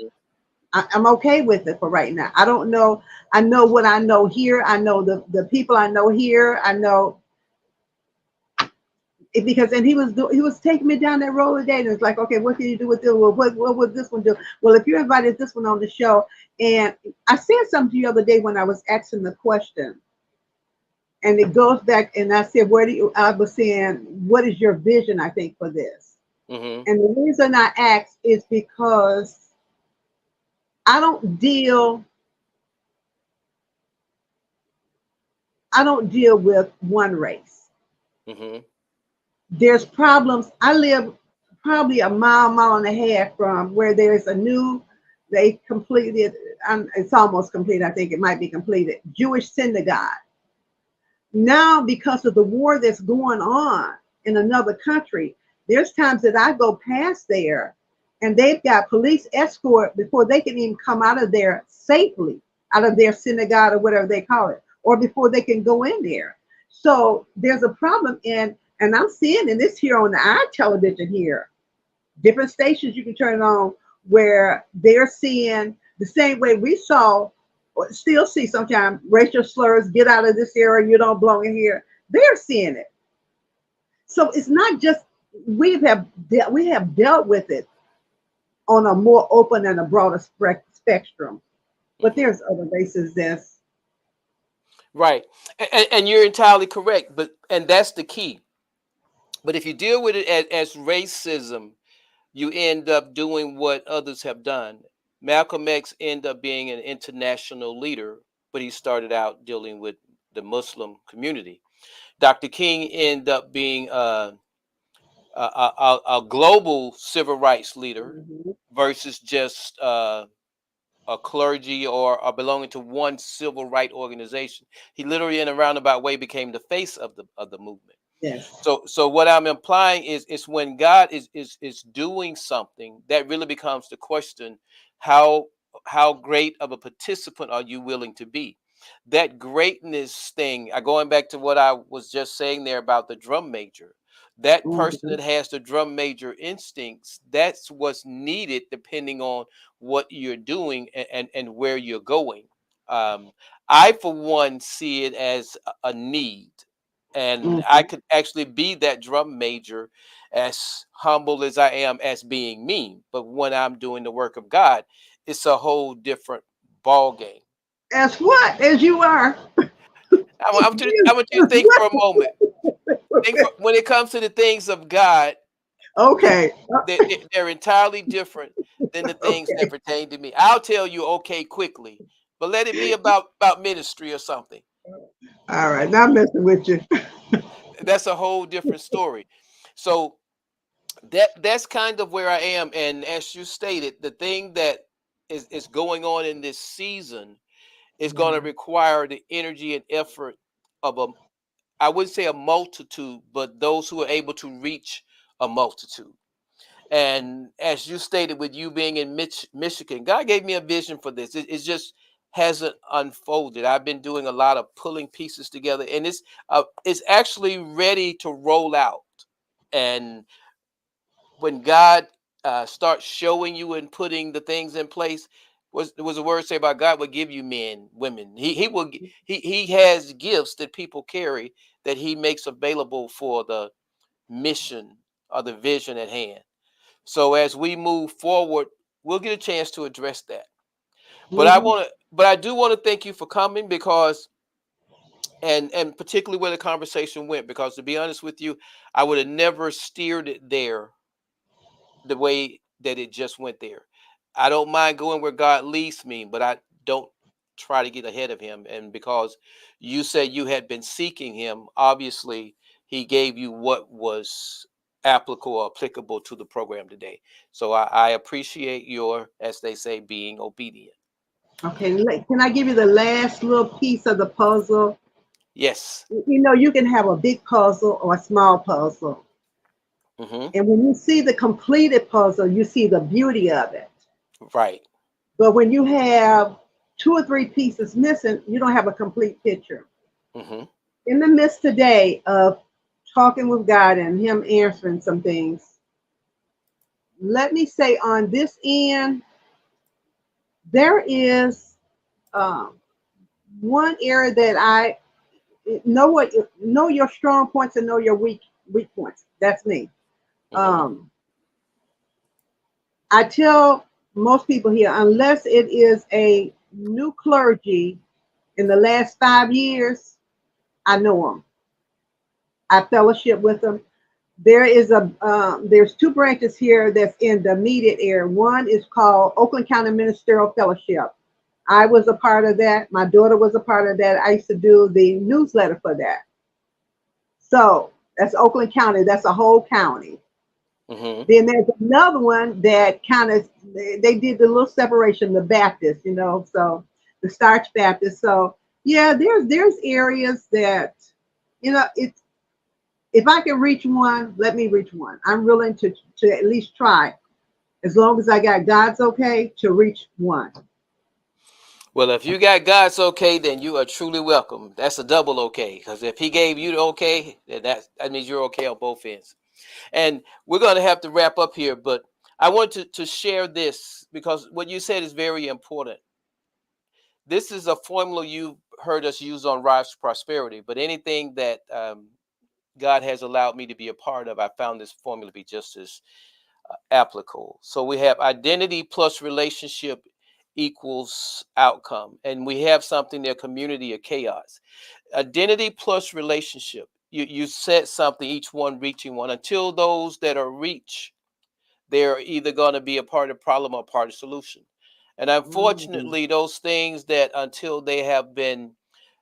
I'm okay with it for right now. I don't know. I know what I know here. I know the people I know here. I know it because, and he was taking me down that road today, and it's like, okay, what can you do with this? Well, what would this one do? Well, if you invited this one on the show, and I said something the other day when I was asking the question, and it goes back, and I said, I was saying, what is your vision, I think, for this? And the reason I asked is because I don't deal with one race. There's problems. I live probably a mile and a half from where there's they completed, it's almost complete, I think it might be completed, Jewish synagogue. Now, because of the war that's going on in another country, there's times that I go past there and they've got police escort before they can even come out of there safely, out of their synagogue or whatever they call it, or before they can go in there. So there's a problem, and I'm seeing, and this here on our television here, different stations you can turn it on, where they're seeing the same way we saw, or still see sometimes, racial slurs, get out of this area, you don't belong in here. They're seeing it. So it's not just, we have dealt with it on a more open and a broader spectrum, but there's other races that's right. And you're entirely correct, and that's the key. But if you deal with it as racism, you end up doing what others have done. Malcolm X ended up being an international leader, but he started out dealing with the Muslim community. Dr. King ended up being a global civil rights leader versus just a clergy or belonging to one civil rights organization. He literally, in a roundabout way, became the face of the movement. Yes. So what I'm implying is when God is doing something, that really becomes the question: how great of a participant are you willing to be? That greatness thing, going back to what I was just saying there about the drum major, that person that has the drum major instincts, that's what's needed depending on what you're doing and where you're going. I, for one, see it as a need. And I could actually be that drum major, as humble as I am as being mean. But when I'm doing the work of God, it's a whole different ball game. As what? As you are. I want you to think for a moment. When it comes to the things of God, Okay. they're entirely different than the things that pertain to me. I'll tell you, okay, quickly, but let it be about ministry or something. All right, not messing with you. That's a whole different story. So that's kind of where I am. And as you stated, the thing that is going on in this season It's going to require the energy and effort of I wouldn't say a multitude, but those who are able to reach a multitude. And as you stated, with you being in Michigan, God gave me a vision for this. It just hasn't unfolded. I've been doing a lot of pulling pieces together, and it's actually ready to roll out. And when God starts showing you and putting the things in place, was a word say about God will give you men, women. He has gifts that people carry that He makes available for the mission or the vision at hand. So as we move forward, we'll get a chance to address that. But I do want to thank you for coming, because and particularly where the conversation went, because to be honest with you, I would have never steered it there the way that it just went there. I don't mind going where God leads me, but I don't try to get ahead of Him. And because you said you had been seeking Him, obviously He gave you what was applicable or applicable to the program today. So I appreciate your, as they say, being obedient. Okay, can I give you the last little piece of the puzzle? Yes. You know, you can have a big puzzle or a small puzzle. And when you see the completed puzzle, you see the beauty of it. Right. But when you have 2 or 3 pieces missing, you don't have a complete picture. In the midst today of talking with God and Him answering some things, let me say on this end, there is one area that I know your strong points and know your weak points. That's me. I tell most people here, unless it is a new clergy in the last 5 years, I know them. I fellowship with them. There is there's 2 branches here that's in the immediate area. One is called Oakland County Ministerial Fellowship. I was a part of that. My daughter was a part of that. I used to do the newsletter for that. So that's Oakland County. That's a whole county. Then there's another one that kind of, they did the little separation, the Baptist, you know, so the Starch Baptist. So yeah, there's areas that, you know, if I can reach one, let me reach one. I'm willing to at least try, as long as I got God's okay, to reach one. Well, if you got God's okay, then you are truly welcome. That's a double okay, because if He gave you the okay, then that means you're okay on both ends. And we're going to have to wrap up here, but I want to share this, because what you said is very important. This is a formula you heard us use on Rise to Prosperity, but anything that God has allowed me to be a part of, I found this formula to be just as applicable. So we have identity plus relationship equals outcome. And we have something there, community of chaos. Identity plus relationship. You said something, each one reaching one. Until those that are reached, they're either going to be a part of the problem or part of the solution. And unfortunately, those things that until they have been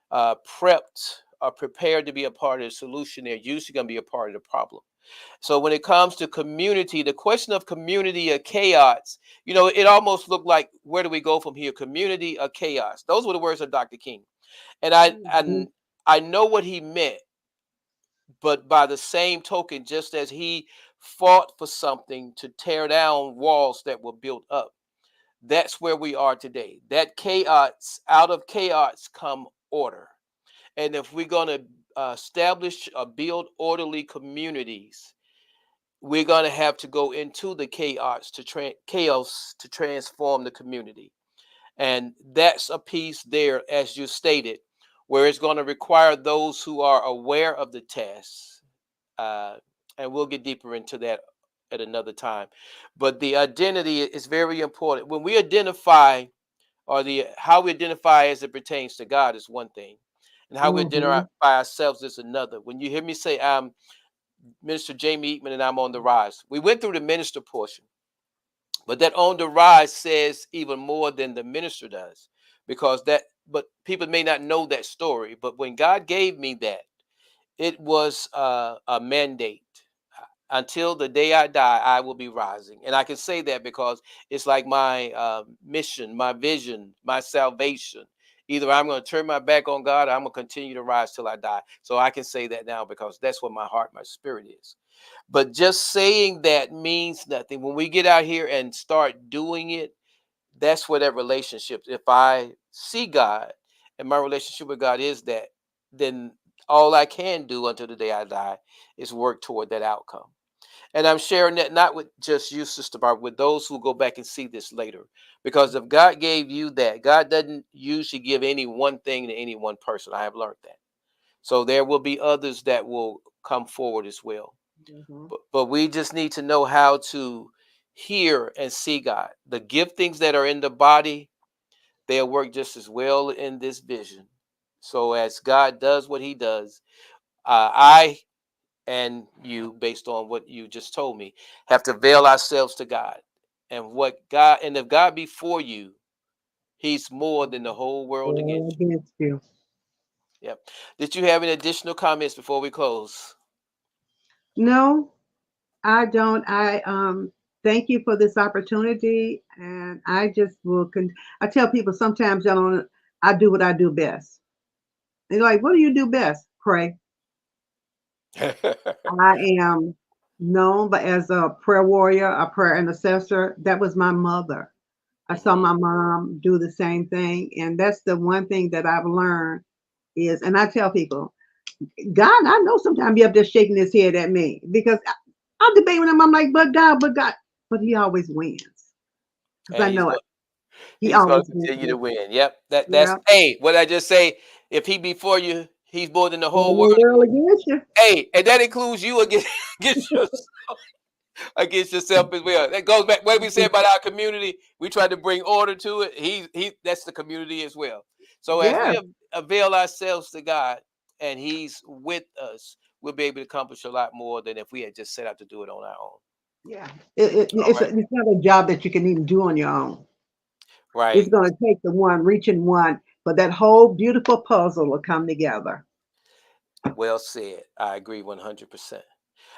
prepped or prepared to be a part of the solution, they're usually going to be a part of the problem. So when it comes to community, the question of community or chaos, you know, it almost looked like, where do we go from here? Community or chaos? Those were the words of Dr. King. And I know what he meant, but by the same token, just as he fought for something to tear down walls that were built up, that's where we are today. That chaos, out of chaos come order. And if we're going to establish or build orderly communities, we're going to have to go into the chaos to transform the community. And that's a piece there, as you stated, where it's going to require those who are aware of the tasks. And we'll get deeper into that at another time. But the identity is very important. When we identify, or how we identify as it pertains to God is one thing, and how we identify ourselves is another. When you hear me say, I'm Minister Jamie Eatman and I'm on the rise, we went through the minister portion, but that on the rise says even more than the minister does, because but people may not know that story. But when God gave me that, it was a mandate. Until the day I die, I will be rising. And I can say that because it's like my mission, my vision, my salvation Either I'm going to turn my back on God, or I'm going to continue to rise till I die. So I can say that now because that's what my heart, my spirit is. But just saying that means nothing. When we get out here and start doing it, that's where that relationship. If I see God and my relationship with God is that, then all I can do until the day I die is work toward that outcome. And I'm sharing that not with just you, Sister Barbara, with those who go back and see this later. Because if God gave you that, God doesn't usually give any one thing to any one person. I have learned that. So there will be others that will come forward as well. But we just need to know how to hear and see God. The giftings that are in the body, they'll work just as well in this vision. So as God does what he does, I and you, based on what you just told me, have to veil ourselves to God. And if God be for you, he's more than the whole world against you. Against you. Yep. Did you have any additional comments before we close? No, I don't. I thank you for this opportunity, and I just will. I tell people sometimes I do what I do best. They're like, "What do you do best?" Pray. I am known but as a prayer warrior, a prayer intercessor. That was my mother. I saw my mom do the same thing, and that's the one thing that I've learned is, and I tell people, God, I know sometimes you're up there shaking his head at me because I'll debate with him. I'm like, but God, but he always wins because I And know it. He he's going always to wins. continue to win. Yep. That's Yeah. hey, what I just say, if he be for you, he's more than the whole Whole world. world against you. Hey, and that includes you against yourself, against yourself as well. That goes back what we said about our community. We try to bring order to it. He that's the community as well. So as Yeah. we avail ourselves to God and he's with us, we'll be able to accomplish a lot more than if we had just set out to do it on our own. Yeah. All right. It's not a job that you can even do on your own. It's Right. going to take the one reaching one, but that whole beautiful puzzle will come together. Well said. I agree 100%.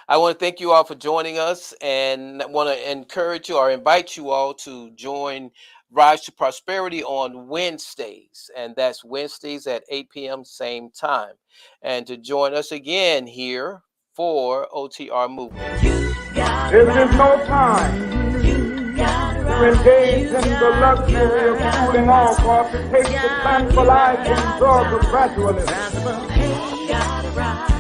I want to thank you all for joining us and I want to encourage you or invite you all to join Rise to Prosperity on Wednesdays. And that's Wednesdays at 8 p.m. same time. And to join us again here for OTR Movement. This is no time to engage in the luxury of cooling off or to take the tranquilizing drug of gradualism.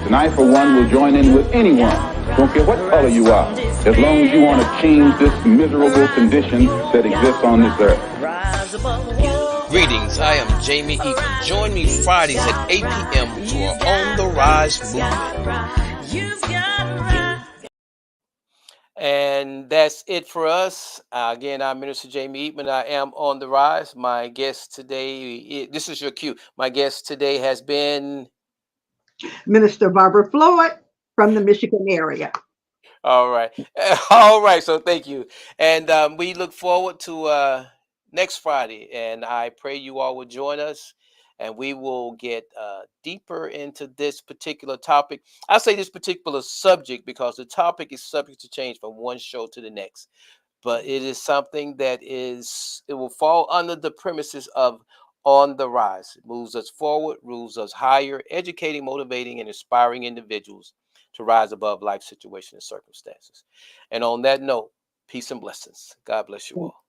Tonight, for one, will join in with anyone. Don't care what color you are, as long as you want to change this miserable condition that exists on this earth. Greetings, I am Jamie Eaton. Join me Fridays at 8 p.m. to our On the Rise movement. And that's it for us. Again, I'm Minister Jamie Eatman. I am on the rise. My guest today, this is your cue. My guest today has been Minister Barbara Floyd from the Michigan area. all right. All right. So thank you. And we look forward to next Friday. And I pray you all will join us and we will get deeper into this particular topic. I say this particular subject because the topic is subject to change from one show to the next. But it is something that it will fall under the premises of On the Rise. It moves us forward, moves us higher, educating, motivating, and inspiring individuals to rise above life situations and circumstances. And on that note, peace and blessings. God bless you all.